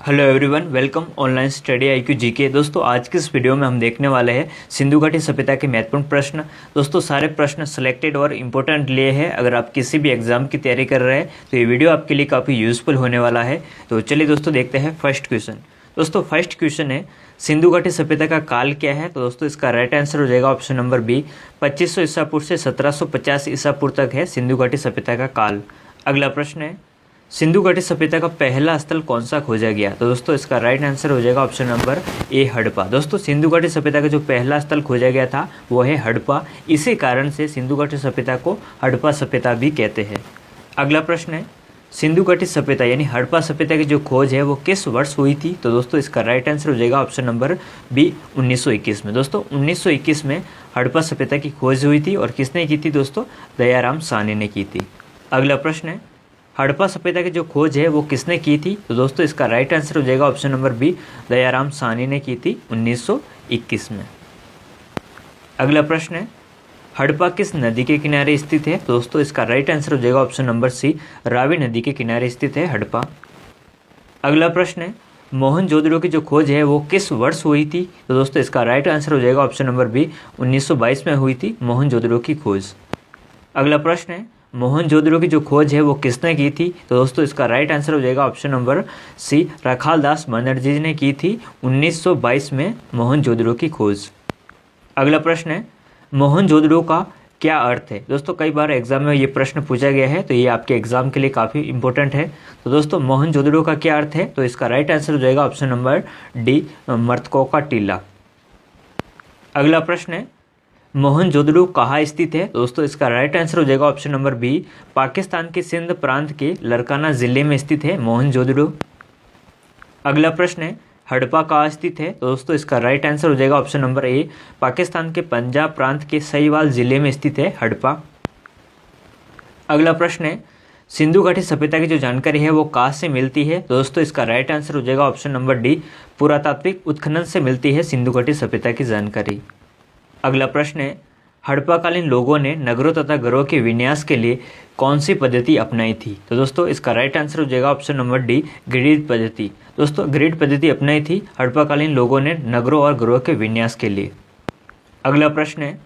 Hello everyone, welcome online study IQ GK. दोस्तों आज की इस वीडियो में हम देखने वाले हैं सिंधु घाटी सभ्यता के महत्वपूर्ण प्रश्न। दोस्तों सारे प्रश्न सिलेक्टेड और इम्पोर्टेंट लिए हैं। अगर आप किसी भी एग्जाम की तैयारी कर रहे हैं तो ये वीडियो आपके लिए काफ़ी यूजफुल होने वाला है। तो चलिए दोस्तों देखते हैं फर्स्ट क्वेश्चन। दोस्तों फर्स्ट क्वेश्चन है, सिंधु घाटी सभ्यता का काल क्या है? तो दोस्तों इसका राइट आंसर हो जाएगा ऑप्शन नंबर बी, 2500 ईसा पूर्व से 1750 ईसा पूर्व तक है सिंधु घाटी सभ्यता का काल। अगला प्रश्न है, सिंधु घाटी सभ्यता का पहला स्थल कौन सा खोजा गया? तो दोस्तों इसका राइट आंसर हो जाएगा ऑप्शन नंबर ए, हड़प्पा। दोस्तों सिंधु घाटी सभ्यता का जो पहला स्थल खोजा गया था वो है हड़प्पा। इसी कारण से सिंधु घाटी सभ्यता को हड़प्पा सभ्यता भी कहते हैं। अगला प्रश्न है, सिंधु घाटी सभ्यता यानी हड़प्पा सभ्यता की जो खोज है वो किस वर्ष हुई थी? तो दोस्तों इसका राइट आंसर हो जाएगा ऑप्शन नंबर बी, 1921 में। दोस्तों 1921 में हड़प्पा सभ्यता की खोज हुई थी और किसने की थी? दोस्तों दयाराम साहनी ने की थी। अगला प्रश्न है, हड़प्पा सभ्यता की जो खोज है वो किसने की थी? तो दोस्तों इसका राइट आंसर हो जाएगा option number B, Dayaram Sahni ने की थी 1921 में। अगला प्रश्न है, हड़प्पा किस नदी के किनारे स्थित है? तो दोस्तों इसका राइट आंसर हो जाएगा ऑप्शन नंबर सी, रावी नदी के किनारे स्थित है हड़प्पा। अगला प्रश्न है, मोहनजोदड़ो की जो खोज है वो किस वर्ष हुई थी? तो दोस्तों इसका राइट आंसर हो जाएगा ऑप्शन नंबर बी, 1922 में हुई थी मोहनजोदड़ो की खोज। अगला प्रश्न है, मोहनजोदड़ो की जो खोज है वो किसने की थी? तो दोस्तों इसका राइट आंसर हो जाएगा option number C, Rakhaldas Banerjee ने की थी 1922 में मोहनजोदड़ो की खोज। अगला प्रश्न है, मोहनजोदड़ो का क्या अर्थ है? दोस्तों कई बार एग्जाम में ये प्रश्न पूछा गया है, तो ये आपके एग्जाम के लिए काफ़ी इंपॉर्टेंट है। तो दोस्तों मोहनजोदड़ो का क्या अर्थ है? तो इसका राइट आंसर हो जाएगा ऑप्शन नंबर डी, मर्तकों का टीला। अगला प्रश्न है, मोहनजोदड़ो कहाँ स्थित है? दोस्तों इसका राइट आंसर हो जाएगा ऑप्शन नंबर बी, पाकिस्तान के सिंध प्रांत के लरकाना जिले में स्थित है मोहनजोदड़ो। अगला प्रश्न है, हड़प्पा कहाँ स्थित है? तो दोस्तों इसका राइट आंसर हो जाएगा ऑप्शन नंबर ए, पाकिस्तान के पंजाब प्रांत के सहीवाल जिले में स्थित है हड़प्पा। अगला प्रश्न है, सिंधु घाटी सभ्यता की जो जानकारी है वो कहाँ से मिलती है? दोस्तों इसका राइट आंसर हो जाएगा ऑप्शन नंबर डी, पुरातात्विक उत्खनन से मिलती है सिंधु घाटी सभ्यता की जानकारी। अगला प्रश्न है, हड़प्पाकालीन लोगों ने नगरों तथा घरों के विन्यास के लिए कौन सी पद्धति अपनाई थी? तो दोस्तों इसका राइट आंसर हो जाएगा ऑप्शन नंबर डी, ग्रिड पद्धति। दोस्तों ग्रिड पद्धति अपनाई थी हड़प्पाकालीन लोगों ने नगरों और घरों के विन्यास के लिए। अगला प्रश्न है,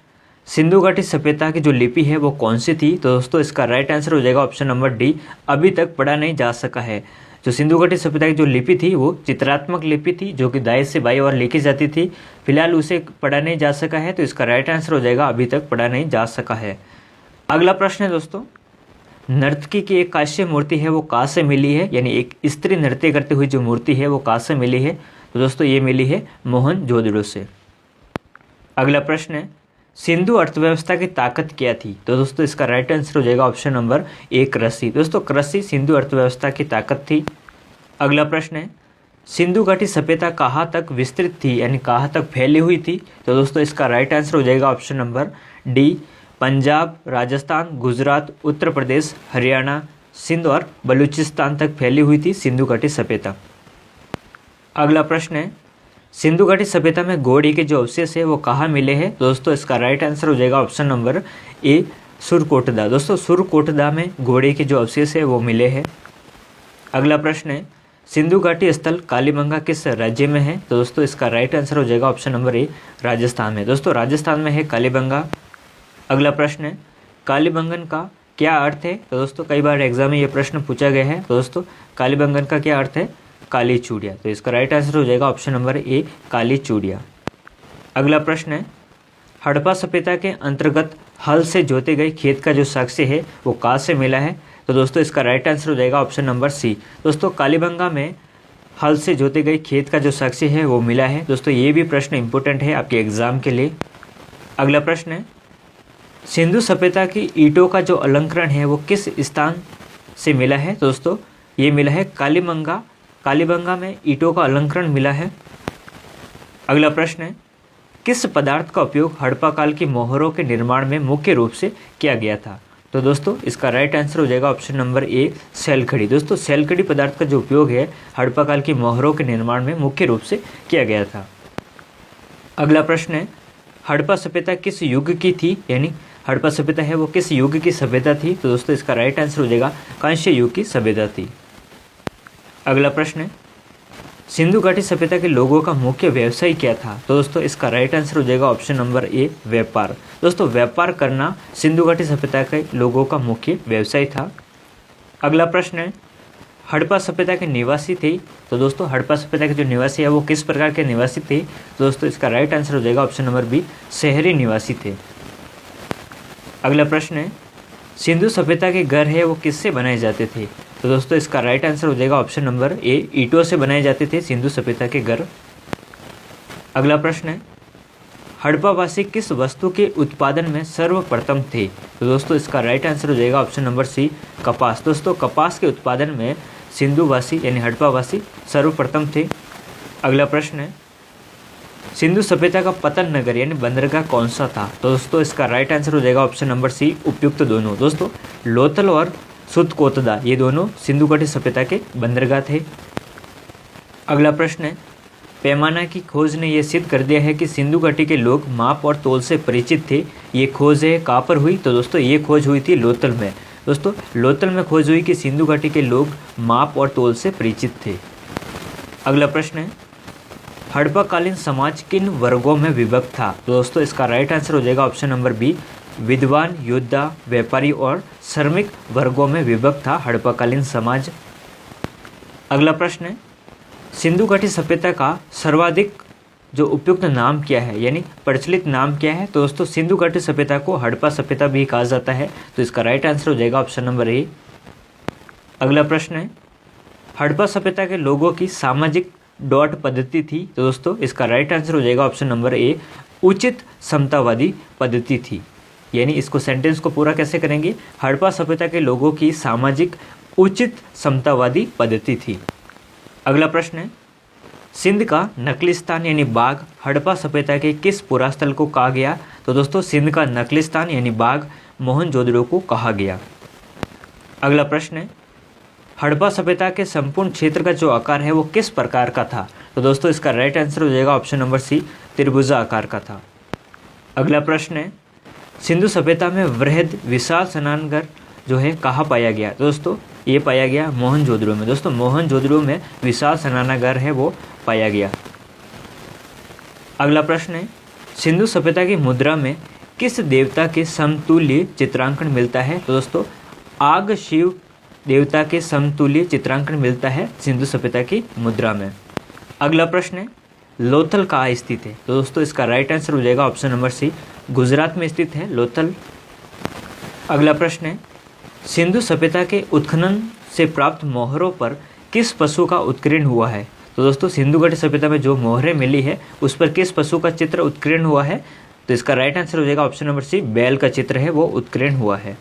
सिंधु घाटी सभ्यता की जो लिपि है वो कौन सी थी? तो दोस्तों इसका राइट आंसर हो जाएगा ऑप्शन नंबर डी, अभी तक पढ़ा नहीं जा सका है। जो सिंधु घाटी सभ्यता की जो लिपि थी वो चित्रात्मक लिपि थी, जो कि दाएं से बाईं ओर लिखी जाती थी। फिलहाल उसे पढ़ा नहीं जा सका है, तो इसका राइट आंसर हो जाएगा अभी तक पढ़ा नहीं जा सका है। अगला प्रश्न है दोस्तों, नर्तकी की एक कांस्य मूर्ति है वो कहाँ से मिली है? यानी एक स्त्री नृत्य करती हुई जो मूर्ति है वो कहाँ से मिली है? तो दोस्तों ये मिली है मोहनजोदड़ो से। अगला प्रश्न है, सिंधु अर्थव्यवस्था की ताकत क्या थी? तो दोस्तों इसका राइट आंसर हो जाएगा ऑप्शन नंबर ए, कृषि। दोस्तों कृषि सिंधु अर्थव्यवस्था की ताकत थी। अगला प्रश्न है, सिंधु घाटी सभ्यता कहाँ तक विस्तृत थी यानी कहाँ तक फैली हुई थी? तो दोस्तों इसका राइट आंसर हो जाएगा option number D, Punjab, Rajasthan, Gujarat, Uttar Pradesh, Haryana, Sindh और बलूचिस्तान तक फैली हुई थी सिंधु घाटी सभ्यता। अगला प्रश्न है, सिंधु घाटी सभ्यता में घोड़े के जो अवशेष है वो कहाँ मिले हैं? दोस्तों इसका राइट आंसर हो जाएगा ऑप्शन नंबर ए, सुरकोटदा। दोस्तों सुरकोटदा में घोड़े के जो अवशेष है वो मिले हैं। अगला प्रश्न है, सिंधु घाटी स्थल कालीबंगा किस राज्य में है? तो दोस्तों इसका राइट आंसर हो जाएगा ऑप्शन नंबर ए, राजस्थान में। दोस्तों राजस्थान में है कालीबंगा। अगला प्रश्न है, कालीबंगन का क्या अर्थ है? तो दोस्तों कई बार एग्जाम में ये प्रश्न पूछा गया है। तो दोस्तों कालीबंगन का क्या अर्थ है? काली चूड़िया। तो इसका राइट आंसर हो जाएगा ऑप्शन नंबर ए, काली चूड़िया। अगला प्रश्न है, हड़प्पा सभ्यता के अंतर्गत हल से जोते गए खेत का जो साक्ष्य है वो कहाँ से मिला है? तो दोस्तों इसका राइट आंसर हो जाएगा ऑप्शन नंबर सी। दोस्तों कालीबंगा में हल से जोते गए खेत का जो साक्ष्य है वो मिला है। दोस्तों ये भी प्रश्न इंपॉर्टेंट है आपके एग्जाम के लिए। अगला प्रश्न है, सिंधु सभ्यता की ईंटों का जो अलंकरण है वो किस स्थान से मिला है? तो दोस्तों ये मिला है कालीबंगा में ईंटों का अलंकरण मिला है। अगला प्रश्न है, किस पदार्थ का उपयोग हड़प्पा काल की मोहरों के निर्माण में मुख्य रूप से किया गया था? तो दोस्तों इसका राइट आंसर हो जाएगा ऑप्शन नंबर ए, सैलखड़ी। दोस्तों सैलखड़ी पदार्थ का जो उपयोग है हड़प्पा काल की मोहरों के निर्माण में मुख्य रूप से किया गया था। अगला प्रश्न है, हड़प्पा सभ्यता किस युग की थी? यानी हड़प्पा सभ्यता है वो किस युग की सभ्यता थी? तो दोस्तों इसका राइट आंसर हो जाएगा कांस्य युग की सभ्यता थी। अगला प्रश्न है, सिंधु घाटी सभ्यता के लोगों का मुख्य व्यवसाय क्या था? तो दोस्तों इसका राइट आंसर हो जाएगा ऑप्शन नंबर ए, व्यापार। दोस्तों व्यापार करना सिंधु घाटी सभ्यता के लोगों का मुख्य व्यवसाय था। अगला प्रश्न है, हड़प्पा सभ्यता के निवासी थे। तो दोस्तों हड़प्पा सभ्यता के जो निवासी है वो किस प्रकार के निवासी थे? तो दोस्तों इसका राइट आंसर हो जाएगा ऑप्शन नंबर बी, शहरी निवासी थे। अगला प्रश्न है, सिंधु सभ्यता के घर है वो किससे बनाए जाते थे? तो दोस्तों इसका राइट आंसर हो जाएगा ऑप्शन नंबर ए, ईंटों से बनाए जाते थे सिंधु सभ्यता के घर। अगला प्रश्न है, हड़प्पावासी किस वस्तु के उत्पादन में सर्वप्रथम थे? तो दोस्तों इसका राइट आंसर हो जाएगा ऑप्शन नंबर सी, कपास। दोस्तों कपास के उत्पादन में सिंधुवासी यानी हड़प्पावासी सर्वप्रथम थे। अगला प्रश्न है, सिंधु सभ्यता का पतन नगर यानी बंदरगाह कौन सा था? तो दोस्तों इसका राइट आंसर हो जाएगा ऑप्शन नंबर सी, उपयुक्त दोनों। दोस्तों लोथल और सुतकोतदा ये दोनों सिंधु घाटी सभ्यता के बंदरगाह थे। अगला प्रश्न है, पैमाना की खोज ने यह सिद्ध कर दिया है कि सिंधु घाटी के लोग माप और तोल से परिचित थे। ये खोज है कहाँ पर हुई? तो दोस्तों ये खोज हुई थी लोथल में। दोस्तों लोथल में खोज हुई कि सिंधु घाटी के लोग माप और तोल से परिचित थे। अगला प्रश्न है, हड़प्पाकालीन समाज किन वर्गों में विभक्त था? तो दोस्तों इसका राइट आंसर हो जाएगा ऑप्शन नंबर बी, विद्वान, योद्धा, व्यापारी और श्रमिक वर्गों में विभक्त था हड़प्पाकालीन समाज। अगला प्रश्न है, सिंधु घाटी सभ्यता का सर्वाधिक जो उपयुक्त नाम क्या है यानी प्रचलित नाम क्या है? तो दोस्तों सिंधु घाटी सभ्यता को हड़प्पा सभ्यता भी कहा जाता है। तो इसका राइट आंसर हो जाएगा ऑप्शन नंबर ए। अगला प्रश्न है, हड़प्पा सभ्यता के लोगों की सामाजिक डॉट पद्धति थी। तो दोस्तों इसका राइट आंसर हो जाएगा ऑप्शन नंबर ए, उचित समतावादी पद्धति थी। यानी इसको सेंटेंस को पूरा कैसे करेंगे? हड़प्पा सभ्यता के लोगों की सामाजिक उचित समतावादी पद्धति थी। अगला प्रश्न है, सिंध का नकलिस्तान यानी बाघ हड़प्पा सभ्यता के किस पुरास्थल को कहा गया? तो दोस्तों सिंध का नकलिस्तान यानी बाघ मोहनजोदड़ो को कहा गया। अगला प्रश्न है, हड़प्पा सभ्यता के संपूर्ण क्षेत्र का जो आकार है वो किस प्रकार का था? तो दोस्तों इसका राइट आंसर हो जाएगा ऑप्शन नंबर सी, त्रिभुजा आकार का था। अगला प्रश्न है, सिंधु सभ्यता में वृहद विशाल स्नानघर जो है कहाँ पाया गया? तो दोस्तों ये पाया गया मोहनजोदड़ो में। दोस्तों मोहनजोदड़ो में विशाल स्नानागार है वो पाया गया। अगला प्रश्न है, सिंधु सभ्यता की मुद्रा में किस देवता के समतुल्य चित्रांकन मिलता है? तो दोस्तों आग शिव देवता के समतुल्य चित्रांकन मिलता है सिंधु सभ्यता की मुद्रा में। अगला प्रश्न है, लोथल कहाँ स्थित है? तो दोस्तों इसका राइट आंसर हो जाएगा ऑप्शन नंबर सी, गुजरात में स्थित है लोथल। अगला प्रश्न है, सिंधु सभ्यता के उत्खनन से प्राप्त मोहरों पर किस पशु का उत्कीर्ण हुआ है? तो दोस्तों सिंधु घाटी सभ्यता में जो मोहरें मिली है उस पर किस पशु का चित्र उत्कीर्ण हुआ है? तो इसका राइट आंसर हो जाएगा ऑप्शन नंबर सी, बैल का चित्र है वो उत्कीर्ण हुआ है।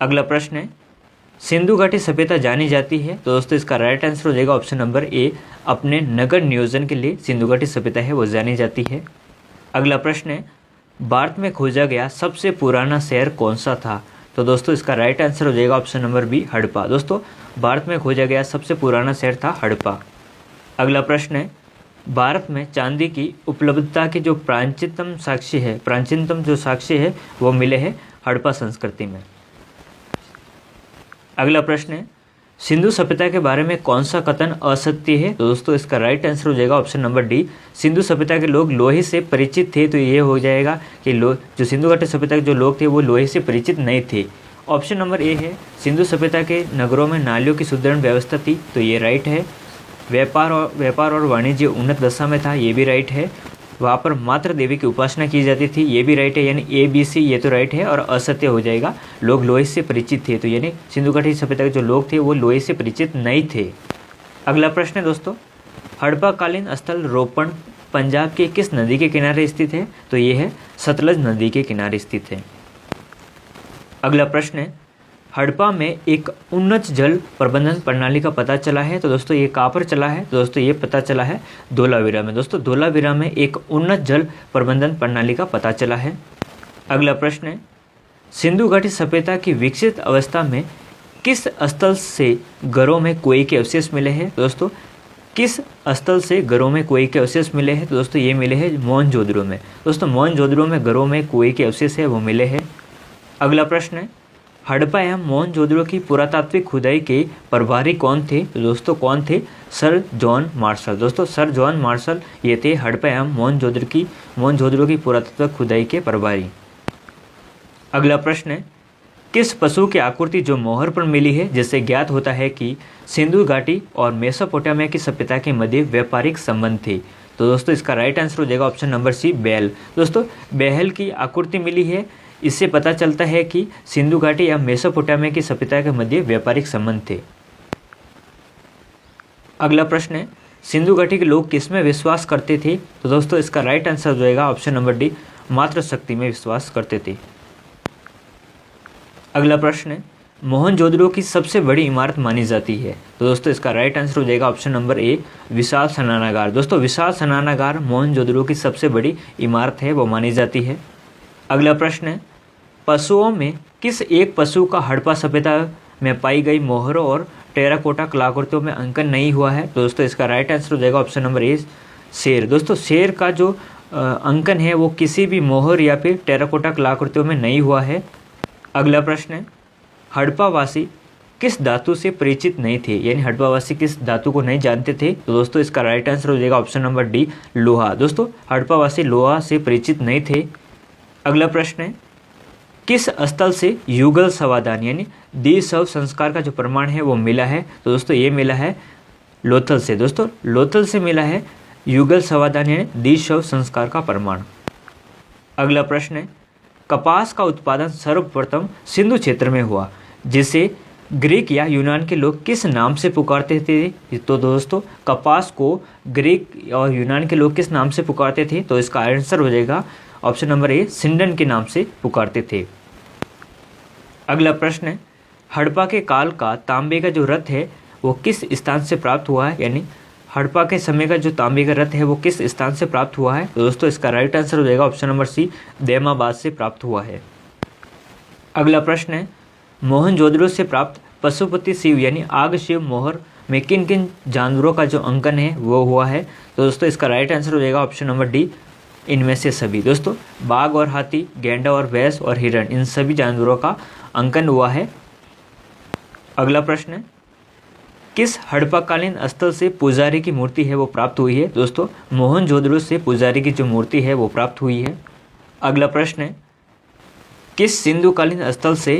अगला प्रश्न है, सिंधु घाटी सभ्यता जानी जाती है? तो दोस्तों इसका राइट आंसर हो जाएगा ऑप्शन नंबर ए, अपने नगर नियोजन के लिए सिंधु घाटी सभ्यता है वो जानी जाती है। अगला प्रश्न है, भारत में खोजा गया सबसे पुराना शहर कौन सा था? तो दोस्तों इसका राइट आंसर हो जाएगा ऑप्शन नंबर बी, हड़प्पा। दोस्तों भारत में खोजा गया सबसे पुराना शहर था हड़प्पा। अगला प्रश्न है, भारत में चांदी की उपलब्धता के जो प्राचीनतम साक्ष्य है वो मिले हैं हड़प्पा संस्कृति में। अगला प्रश्न है, सिंधु सभ्यता के बारे में कौन सा कथन असत्य है? तो दोस्तों इसका राइट आंसर हो जाएगा ऑप्शन नंबर डी, सिंधु सभ्यता के लोग लोहे से परिचित थे। तो ये हो जाएगा कि जो सिंधु घाटी सभ्यता के जो लोग थे वो लोहे से परिचित नहीं थे। ऑप्शन नंबर ए है, सिंधु सभ्यता के नगरों में नालियों की सुदृढ़ व्यवस्था थी। तो ये राइट है। व्यापार और वाणिज्य उन्नत दशा में था, ये भी राइट है। वहाँ पर मात्र देवी की उपासना की जाती थी, ये भी राइट है। यानी ए बी सी ये तो राइट है और असत्य हो जाएगा, लोग लोहे से परिचित थे। तो यानी सिंधु घाटी सभ्यता के जो लोग थे वो लोहे से परिचित नहीं थे। अगला प्रश्न है दोस्तों, हड़प्पाकालीन स्थल रोपण पंजाब के किस नदी के किनारे स्थित है? तो ये है सतलज नदी के किनारे स्थित है। अगला प्रश्न है, हड़प्पा में एक उन्नत जल प्रबंधन प्रणाली का पता चला है। तो दोस्तों ये कहाँ पर चला है? तो दोस्तों ये पता चला है धोलावीरा में। दोस्तों धोलावीरा में एक उन्नत जल प्रबंधन प्रणाली का पता चला है। अगला प्रश्न है, सिंधु घाटी सभ्यता की विकसित अवस्था में किस स्थल से घरों में कुएं के अवशेष मिले हैं? दोस्तों किस स्थल से घरों में कुएं के अवशेष मिले हैं? तो दोस्तों ये मिले हैं मोहनजोदड़ो में। दोस्तों मोहनजोदड़ो में घरों में कुएं के अवशेष है वो मिले हैं। अगला प्रश्न है, हड़प्पा एवं मोहनजोदड़ो की पुरातात्विक खुदाई के प्रभारी कौन थे? तो दोस्तों कौन थे? Sir John Marshall. दोस्तों सर जॉन मार्शल ये थे हड़प्पा एवं मोहनजोदड़ो की पुरातात्विक खुदाई के प्रभारी। अगला प्रश्न है, किस पशु की आकृति जो मोहर पर मिली है जिससे ज्ञात होता है कि सिंधु घाटी और मेसोपोटामिया की सभ्यता के मध्य व्यापारिक संबंध थे? तो दोस्तों इसका राइट आंसर हो जाएगा ऑप्शन नंबर सी, बैल। दोस्तों बैल की आकृति मिली है, इससे पता चलता है कि सिंधु घाटी या मेसोपोटामिया की सभ्यता के मध्य व्यापारिक संबंध थे। अगला प्रश्न है, सिंधु घाटी के लोग किसमें विश्वास करते थे? तो दोस्तों इसका राइट आंसर हो जाएगा ऑप्शन नंबर डी, मातृशक्ति में विश्वास करते थे। अगला प्रश्न है, मोहनजोदड़ो की सबसे बड़ी इमारत मानी जाती है? तो दोस्तों इसका राइट आंसर हो जाएगा ऑप्शन नंबर ए, विशाल स्नानागार। दोस्तों विशाल स्नानागार मोहनजोदड़ो की सबसे बड़ी इमारत है, वो मानी जाती है। अगला प्रश्न है, पशुओं में किस एक पशु का हड़प्पा सभ्यता में पाई गई मोहरों और टेराकोटा कलाकृतियों में अंकन नहीं हुआ है? तो दोस्तों इसका राइट आंसर हो जाएगा ऑप्शन नंबर ए, शेर। दोस्तों शेर का जो अंकन है वो किसी भी मोहर या फिर टेराकोटा कलाकृतियों में नहीं हुआ है। अगला प्रश्न है, हड़प्पावासी किस धातु से परिचित नहीं थे? यानी हड़प्पावासी किस धातु को नहीं जानते थे? तो दोस्तों इसका राइट आंसर हो जाएगा ऑप्शन नंबर डी, लोहा। दोस्तों हड़प्पावासी लोहा से परिचित नहीं थे। अगला प्रश्न है, किस स्थल से युगल समाधान यानी द्विशव संस्कार का जो प्रमाण है वो मिला है? तो दोस्तों ये मिला है लोथल से। दोस्तों लोथल से मिला है युगल समाधान यानी द्विशव संस्कार का प्रमाण। अगला प्रश्न है, कपास का उत्पादन सर्वप्रथम सिंधु क्षेत्र में हुआ, जिसे ग्रीक या यूनान के लोग किस नाम से पुकारते थे? तो दोस्तों कपास को ग्रीक और यूनान के लोग किस नाम से पुकारते थे? तो इसका आंसर हो जाएगा ऑप्शन नंबर ए, सिंडन के नाम से पुकारते थे। अगला प्रश्न है, हड़प्पा के काल का तांबे का जो रथ है वो किस स्थान से प्राप्त हुआ है? यानी हड़प्पा के समय का जो तांबे का रथ है वो किस स्थान से प्राप्त हुआ है? तो दोस्तों इसका राइट आंसर हो जाएगा ऑप्शन नंबर सी, दैमाबाद से प्राप्त हुआ है। अगला प्रश्न है, मोहनजोदड़ो से प्राप्त पशुपति शिव यानी आग शिव मोहर में किन किन जानवरों का जो अंकन है वो हुआ है? तो दोस्तों इसका राइट आंसर हो जाएगा ऑप्शन नंबर डी, इनमें से सभी। दोस्तों बाघ और हाथी, गेंडा और भैंस और हिरण, इन सभी जानवरों का अंकन हुआ है। अगला प्रश्न है, किस हड़प्पाकालीन स्थल से पुजारी की मूर्ति है वो प्राप्त हुई है? दोस्तों मोहनजोदड़ो से पुजारी की जो मूर्ति है वो प्राप्त हुई है। अगला प्रश्न है, किस सिंधुकालीन स्थल से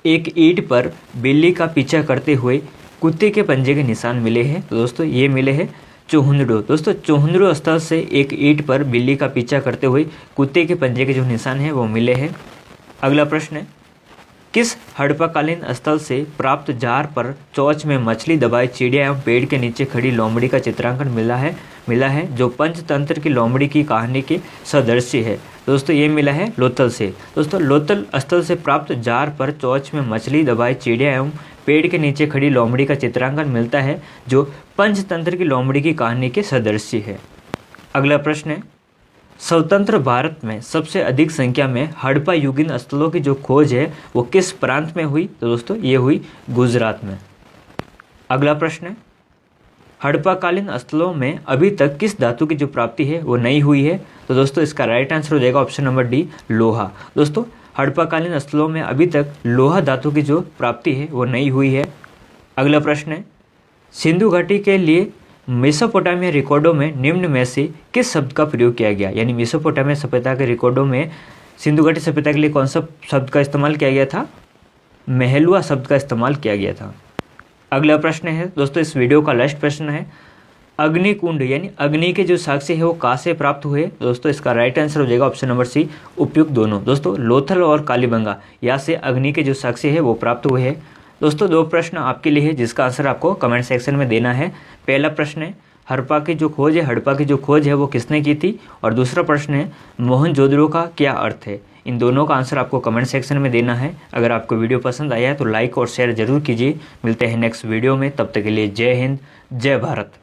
एक ईंट पर बिल्ली का पीछा करते हुए कुत्ते के पंजे के निशान मिले हैं? तो दोस्तों ये मिले हैं चोहुंदड़ो। दोस्तों चोहुंदड़ो स्थल से एक ईंट पर बिल्ली का पीछा करते हुए कुत्ते के पंजे के जो निशान हैं वो मिले हैं। अगला प्रश्न है, किस हड़प्पाकालीन स्थल से प्राप्त जार पर चोंच में मछली दबाए चिड़िया एवं पेड़ के नीचे खड़ी लोमड़ी का चित्रांकन मिला है जो पंचतंत्र की लोमड़ी की कहानी के सदृश्य है? दोस्तों ये मिला है लोथल से। दोस्तों लोथल स्थल से प्राप्त जार पर चोंच में मछली दबाए चिड़िया एवं पेड़ के नीचे खड़ी लोमड़ी का चित्रांकन मिलता है जो पंचतंत्र की लोमड़ी की कहानी के सदृश्य है। अगला प्रश्न है, स्वतंत्र भारत में सबसे अधिक संख्या में हड़प्पा युगीन स्थलों की जो खोज है वो किस प्रांत में हुई? तो दोस्तों ये हुई गुजरात में। अगला प्रश्न है, हड़प्पाकालीन स्थलों में अभी तक किस धातु की जो प्राप्ति है वो नहीं हुई है? तो दोस्तों इसका राइट आंसर हो जाएगा ऑप्शन नंबर डी, लोहा। दोस्तों हड़प्पाकालीन स्थलों में अभी तक लोहा धातु की जो प्राप्ति है वो नहीं हुई है। अगला प्रश्न है, सिंधु घाटी के लिए मेसोपोटामिया रिकॉर्डों में निम्न में से किस शब्द का प्रयोग किया गया? यानी मेसोपोटामिया सभ्यता के रिकॉर्डों में सिंधु घाटी सभ्यता के लिए कौन सा शब्द का इस्तेमाल किया गया था? महलुआ शब्द का इस्तेमाल किया गया था। अगला प्रश्न है दोस्तों, इस वीडियो का लास्ट प्रश्न है, अग्निकुंड यानी अग्नि के जो साक्ष्य है वो कहाँ से प्राप्त हुए? दोस्तों इसका राइट आंसर हो जाएगा ऑप्शन नंबर सी, उपयुक्त दोनों। दोस्तों लोथल और कालीबंगा यहाँ से अग्नि के जो साक्ष्य है वो प्राप्त हुए हैं। दोस्तों दो प्रश्न आपके लिए है जिसका आंसर आपको कमेंट सेक्शन में देना है। पहला प्रश्न है, हड़प्पा की जो खोज है वो किसने की थी? और दूसरा प्रश्न है, मोहनजोदड़ो का क्या अर्थ है? इन दोनों का आंसर आपको कमेंट सेक्शन में देना है। अगर आपको वीडियो पसंद आया है तो लाइक और शेयर जरूर कीजिए। मिलते हैं नेक्स्ट वीडियो में, तब तक के लिए जय हिंद, जय भारत।